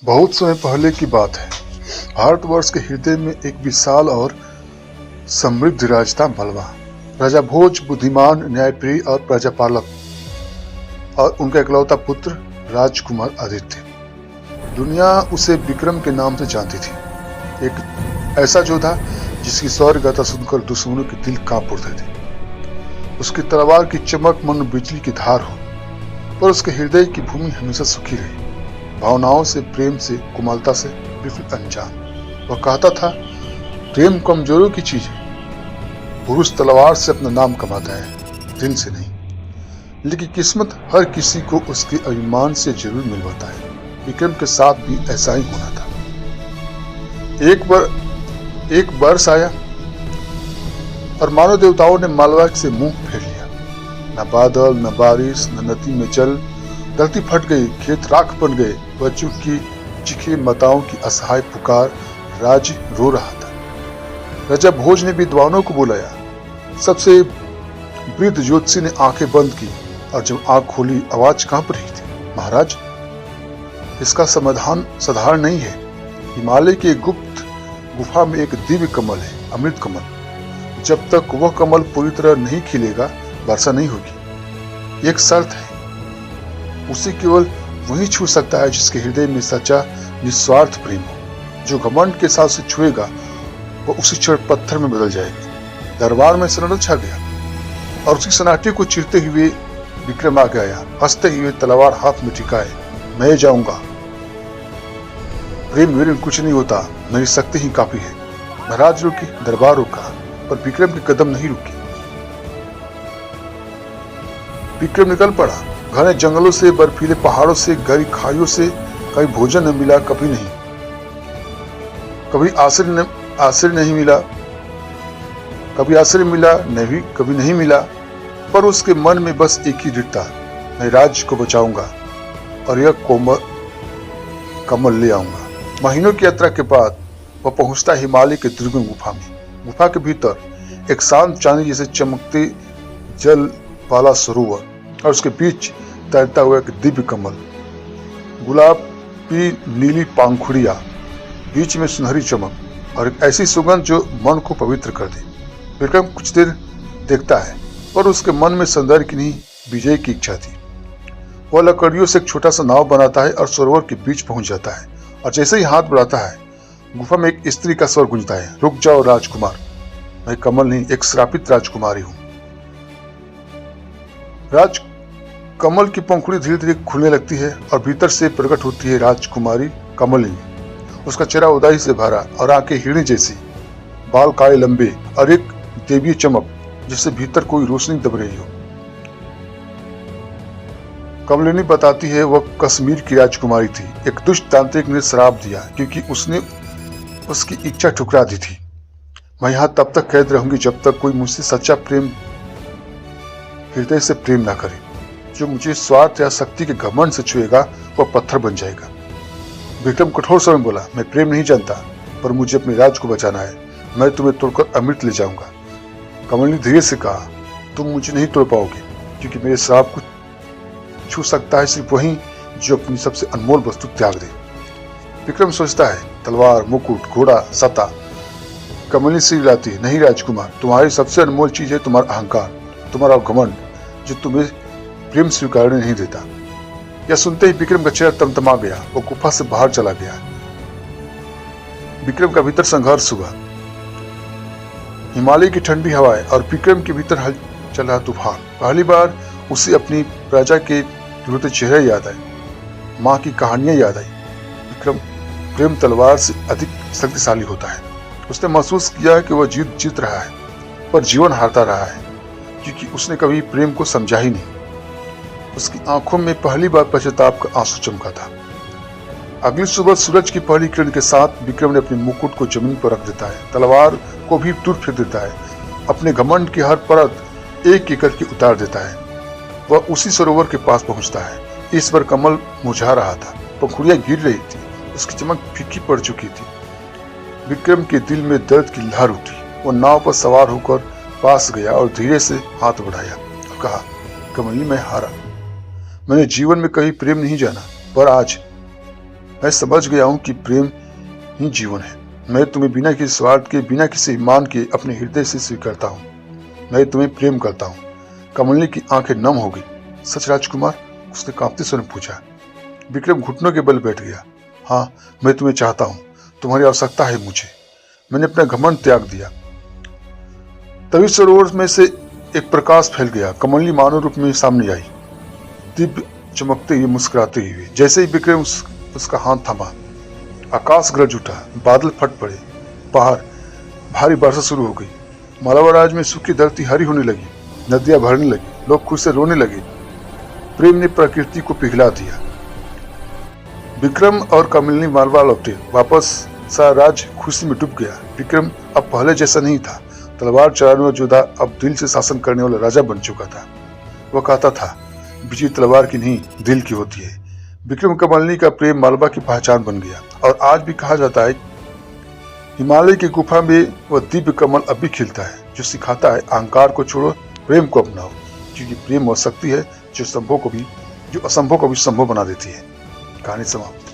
बहुत समय पहले की बात है। भारतवर्ष के हृदय में एक विशाल और समृद्ध राज था मलवा। राजा भोज बुद्धिमान, न्यायप्रिय और प्रजापालक, और उनका इकलौता पुत्र राजकुमार आदित्य। दुनिया उसे विक्रम के नाम से जानती थी। एक ऐसा योद्धा जिसकी शौर्य गाथा सुनकर दुश्मनों के दिल कांप उठते थे। उसकी तलवार की चमक मन बिजली की धार हो, पर उसके हृदय की भूमि हमेशा सुखी रही, भावनाओं से, प्रेम से, कोमलता से बिल्कुल अनजान। वह कहता था, प्रेम कमजोरों की चीज है। पुरुष तलवार से अपना नाम कमाता है, दिल से नहीं। लेकिन किस्मत हर किसी को उसके अभिमान से जरूर मिलवाता है। विक्रम के साथ भी ऐसा ही होना था। एक वर्ष आया और मानव देवताओं ने मालवा से मुंह फेर लिया। न बादल, न बारिश, न नदी में जल। धरती फट गई, खेत राख बन गए। बच्चों की चीखे, माताओं की असहाय पुकार, राज्य रो रहा था। राजा भोज ने विद्वानों को बुलाया। सबसे वृद्ध ज्योतिषी ने आंखें बंद की, और जब आंख खोली आवाज कांप रही थी, महाराज, इसका समाधान साधारण नहीं है। हिमालय की गुप्त गुफा में एक दिव्य कमल है, अमृत कमल। जब तक वह कमल पूरी तरह नहीं खिलेगा, वर्षा नहीं होगी। एक शर्त है, उसे केवल वही छू सकता है जिसके हृदय में सच्चा निस्वार्थ प्रेम हो। जो घमंड के साथ उसे छुएगा, वह उसी क्षण पत्थर में बदल जाएगा। दरबार में सन्नाटा छा गया, और उसी सन्नाटे को चीरते हुए विक्रम आगे आया, हंसते हुए तलवार हाथ में टिकाए। मैं जाऊंगा, प्रेम मेरे कुछ नहीं होता, मेरी शक्ति ही काफी है। महाराज रुके, दरबार रुका, पर विक्रम के कदम नहीं रुके। विक्रम निकल पड़ा। घने जंगलों से, बर्फीले पहाड़ों से, गहरी खाइयों से। कभी भोजन न मिला, कभी नहीं। कभी आश्रय नहीं मिला, कभी आश्रय मिला, नहीं कभी नहीं मिला। पर उसके मन में बस एक ही दृढ़ था, मैं राज्य को बचाऊंगा और यह कमल ले आऊंगा। महीनों की यात्रा के बाद वह पहुंचता हिमालय के दुर्गम गुफा में। गुफा के भीतर एक शांत चांदी जैसे चमकते जल वाला सरोवर, और उसके बीच तैरता हुआ एक दिव्य कमल। गुलाबी नीली पंखुड़ियां, बीच में सुनहरी चमक, और एक ऐसी सुगंध जो मन को पवित्र कर दे। विक्रम कुछ देर देखता है, पर उसके मन में सौंदर्य की नहीं, विजय की इच्छा थी। वह लकड़ियों से एक छोटा सा नाव बनाता है और सरोवर के बीच पहुंच जाता है। और जैसे ही हाथ बढ़ाता है, गुफा में एक स्त्री का स्वर गूंजता है, रुक जाओ राजकुमार, मैं कमल नहीं, एक श्रापित राजकुमारी हूं। कमल की पंखुड़ी धीरे धीरे खुलने लगती है, और भीतर से प्रकट होती है राजकुमारी कमलिनी। उसका चेहरा उदासी से भरा, और आंखें हिरणी जैसी, बाल काले लंबे, और एक देवीय चमक जिससे भीतर कोई रोशनी दब रही हो। कमलिनी बताती है, वह कश्मीर की राजकुमारी थी। एक दुष्ट तांत्रिक ने श्राप दिया क्योंकि उसने उसकी इच्छा ठुकरा दी थी। मैं यहां तब तक कैद रहूंगी जब तक कोई मुझसे सच्चा प्रेम हृदय से प्रेम ना करे। जो मुझे स्वार्थ या शक्ति के घमंड से छुएगा, वह पत्थर बन जाएगा। विक्रम कठोर स्वर में बोला, मैं प्रेम नहीं जानता, पर मुझे अपने राज को बचाना है। मैं तुम्हें तोड़कर अमृत ले जाऊंगा। कमलिनी धीरे से कहा, तुम मुझे नहीं तोड़ पाओगे, क्योंकि मेरे श्राप को छू सकता है सिर्फ वही जो अपनी सबसे अनमोल वस्तु त्याग दे। विक्रम सोचता है, तलवार, मुकुट, घोड़ा, सता। कमलिनी सिर हिलाती है, नहीं राजकुमार, तुम्हारी सबसे अनमोल चीज है तुम्हारा अहंकार, तुम्हारा घमंड, जो तुम्हें प्रेम स्वीकारने नहीं देता। यह सुनते ही विक्रम का चेहरा तमतमा गया। वो गुफा से बाहर चला गया। विक्रम का भीतर संघर्ष हुआ। हिमालय की ठंडी हवाएं और विक्रम के भीतर हल चल रहा तूफान। पहली बार उसे अपनी प्रजा के रोते चेहरे याद आए, माँ की कहानियां याद आई। विक्रम प्रेम तलवार से अधिक शक्तिशाली होता है। उसने महसूस किया कि वह जीत रहा है, पर जीवन हारता रहा है, क्योंकि उसने कभी प्रेम को समझा ही नहीं। उसकी आंखों में पहली बार पश्चाताप का आंसू चमका था। अगली सुबह सूरज की पहली किरण के साथ विक्रम ने अपने मुकुट को जमीन पर रख देता है, तलवार को भी दूर फेंक देता है, अपने घमंड की हर परत एक एक करके उतार देता है। वह उसी सरोवर के पास पहुंचता है। इस पर कमल मुरझा रहा था, पंखुड़ियां गिर रही थी, उसकी चमक फीकी पड़ चुकी थी। विक्रम के दिल में दर्द की लहर उठी। वो नाव पर सवार होकर पास गया और धीरे से हाथ बढ़ाया और कहा, कमलिनी, मैं हारा। मैंने जीवन में कभी प्रेम नहीं जाना, पर आज मैं समझ गया हूँ कि प्रेम ही जीवन है। मैं तुम्हें बिना किसी स्वार्थ के, बिना किसी ईमान के अपने हृदय से स्वीकारता हूँ। मैं तुम्हें प्रेम करता हूँ। कमलनी की आंखें नम हो गई। सच राजकुमार? उसने कांपते स्वर में पूछा। विक्रम घुटनों के बल बैठ गया। हाँ, मैं तुम्हें चाहता हूँ। तुम्हारी आवश्यकता है मुझे। मैंने अपना घमंड त्याग दिया। तभी सरोवर में से एक प्रकाश फैल गया। कमलनी मानव रूप में सामने आई, दिव्य चमकते हुए, मुस्कुराते हुए। जैसे ही विक्रम उसका हाथ थामा, आकाश गरज उठा, बादल फट पड़े, बाहर भारी वर्षा शुरू हो गई। मालवा राज्य में सूखी धरती हरी होने लगी, नदियां भरने लगी, लोग खुश से रोने लगे। प्रेम ने प्रकृति को पिघला दिया। विक्रम और कमलनी मालवा लौटे। वापस सा राज्य खुशी में डूब गया। विक्रम अब पहले जैसा नहीं था। तलवार चलाने वाला योद्धा अब दिल से शासन करने वाला राजा बन चुका था। वह कहता था, विजय तलवार की नहीं, दिल की होती है। विक्रम कमलनी का प्रेम मालवा की पहचान बन गया। और आज भी कहा जाता है, हिमालय की गुफा में वह दिव्य कमल अब भी खिलता है, जो सिखाता है अहंकार को छोड़ो, प्रेम को अपनाओ। क्योंकि प्रेम वह शक्ति है जो असंभव को भी संभव बना देती है। कहानी समाप्त।